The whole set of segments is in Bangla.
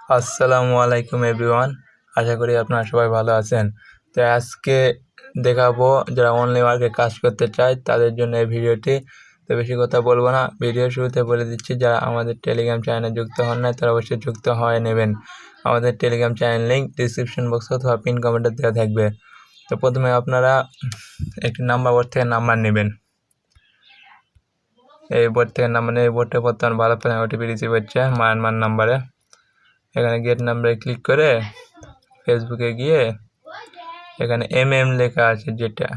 আসসালামু আলাইকুম এভরিওয়ান। আশা করি আপনারা সবাই ভালো আছেন। তো আজকে দেখাবো যারা অনলাইন ওয়ার্কে কাজ করতে চায় তাদের জন্য এই ভিডিওটি। তো বেশি কথা বলবো না, ভিডিও শুরুতে বলে দিচ্ছি যারা আমাদের টেলিগ্রাম চ্যানেলে যুক্ত হন না তারা অবশ্যই যুক্ত হয়ে নেবেন। আমাদের Telegram channel link description box অথবা পিন কমেন্টে দেওয়া থাকবে। তো প্রথমে আপনারা একটি বোর্ড থেকে নাম্বার নেবেন। এই বোর্ড থেকে নাম্বার নিয়ে এই বোর্ডে বর্তমান ভালো প্ল্যান ওটিপি রিসিভ হচ্ছে মায়ানমার নাম্বারে। এখানে গেট নাম্বারে ক্লিক করে ফেসবুকে গিয়ে এখানে লেখা আছে, যেটা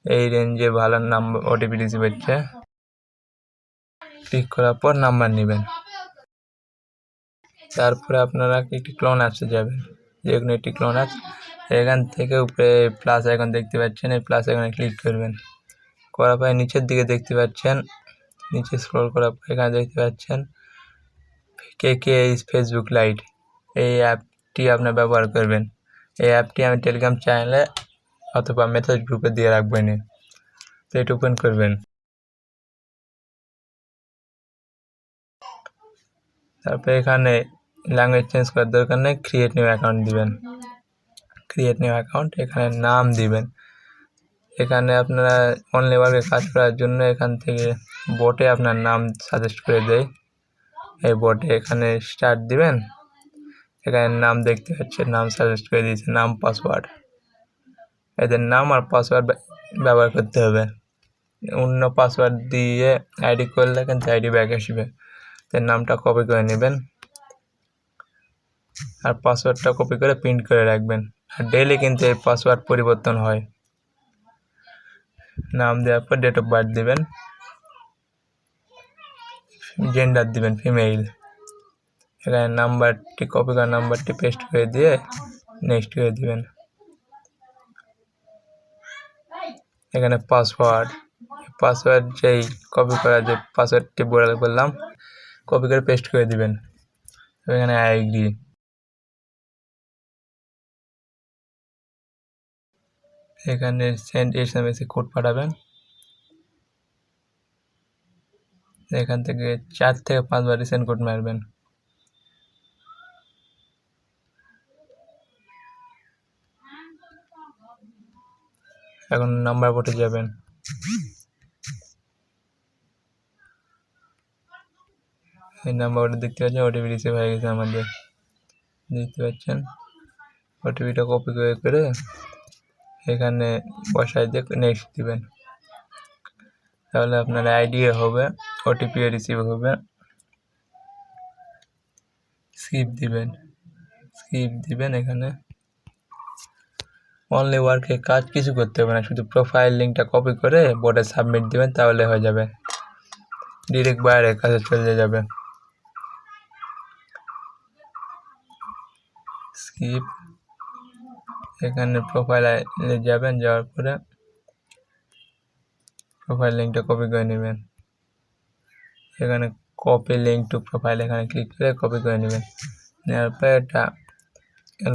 এই রেঞ্জে ভালো নাম্বার ওটিপি রিসিভ হচ্ছে, ক্লিক করার পর নাম্বার নেবেন। তারপরে আপনারা একটি ক্লোন অ্যাপসে যাবেন, যে কোনো একটি ক্লোন অ্যাপস। এখান থেকে উপরে প্লাস আইকন দেখতে পাচ্ছেন, এই প্লাস আইকনে ক্লিক করবেন। করার পরে নিচের দিকে দেখতে পাচ্ছেন, নিচে স্ক্রল করার পর এখানে দেখতে পাচ্ছেন কে ফেসবুক লাইট। এই অ্যাপটি আপনার ব্যবহার করবেন। এই অ্যাপটি আমি টেলিগ্রাম চ্যানেলে অথবা মেসেজ গ্রুপে দিয়ে রাখবেন। তো এটা ওপেন করবেন। তারপরে এখানে ল্যাঙ্গুয়েজ চেঞ্জ করার দরকার নেই, ক্রিয়েট নিউ অ্যাকাউন্ট দিবেন। ক্রিয়েট নিউ অ্যাকাউন্ট, এখানে নাম দিবেন। এখানে আপনারা অনলি ওয়ার্কে কাজ করার জন্য এখান থেকে বোটে আপনার নাম সাজেস্ট করে দেয়। এই বোটে এখানে স্টার্ট দিবেন, এখানে নাম দেখতে পাচ্ছেন, নাম সাজেস্ট করে দিয়েছে, নাম পাসওয়ার্ড। এদের নাম আর পাসওয়ার্ড ব্যবহার করতে হবে। অন্য পাসওয়ার্ড দিয়ে আইডি করলে কিন্তু আইডি ব্যাক আসবে। তার নামটা কপি করে নেবেন আর পাসওয়ার্ডটা কপি করে প্রিন্ট করে রাখবেন। আর ডেইলি কিন্তু এই পাসওয়ার্ড পরিবর্তন হয়। নাম দেওয়ার পর ডেট অফ বার্থ দেবেন, জেন্ডার দিবেন ফিমেল। এখানে নাম্বারটি কপি করা নাম্বারটি পেস্ট করে দিয়ে নেক্সট করে দিবেন। এখানে পাসওয়ার্ড যেই কপি করা যে পাসওয়ার্ডটি বললাম, কপি করে পেস্ট করে দিবেন। এখানে আইডি, এখানে সেন্ড এসএমএস কোড পাঠাবেন। এখান থেকে 4 থেকে 5 বার সেন্ড কোড মারবেন। এখন নাম্বার বোর্ডে যাবেন। এই নাম্বার বোর্ডে দেখতে পাচ্ছেন ওটিপি রিসিভ হয়ে গেছে আমাদের, দেখতে পাচ্ছেন। ওটিপিটা কপি করে এখানে বসায় দিয়ে নেক্সট দিবেন। তাহলে আপনার আইডিও হবে, ওটিপিও রিসিভ হবে। স্কিপ দিবেন। এখানে অনলি ওয়ার্কে কাজ কিছু করতে হবে না, শুধু প্রোফাইল লিঙ্কটা কপি করে বোর্ডে সাবমিট দিবেন, তাহলে হয়ে যাবে। ডিরেক্ট বাইরে কাজে চলে যাবে। স্কিপ, এখানে প্রোফাইলে যাবেন, যাওয়ার পরে প্রোফাইল লিঙ্কটা কপি করে নেবেন। এখানে কপি লিঙ্ক টু প্রোফাইল, এখানে ক্লিক করে কপি করে নেবেন। নেওয়ার পর এটা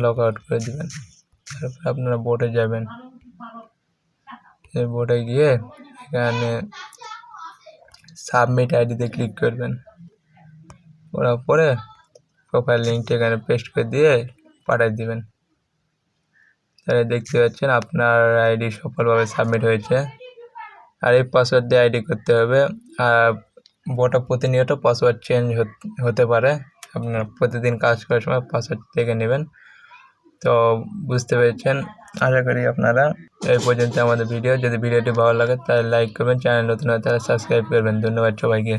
লগ আউট করে দেবেন। তারপর আপনারা বোর্ডে যাবেন। এই বোর্ডে গিয়ে এখানে সাবমিট আইডিতে ক্লিক করবেন। করার পরে প্রোফাইল লিঙ্কটা এখানে পেস্ট করে দিয়ে পাঠিয়ে দিবেন। তাহলে দেখতে পাচ্ছেন আপনার আইডি সফলভাবে সাবমিট হয়েছে। আর এই পাসওয়ার্ড দিয়ে আইডি করতে হবে। আর বোর্ডটা প্রতিনিয়ত পাসওয়ার্ড চেঞ্জ হতে পারে, আপনার প্রতিদিন কাজ করার সময় পাসওয়ার্ড দেখে নেবেন। তো বুঝতে পেরেছেন আশা করি আপনারা। এই পর্যন্ত আমাদের ভিডিও। যদি ভিডিওটি ভালো লাগে তাহলে লাইক করবেন, চ্যানেল নতুন হয় তাহলে সাবস্ক্রাইব করবেন। ধন্যবাদ সবাইকে।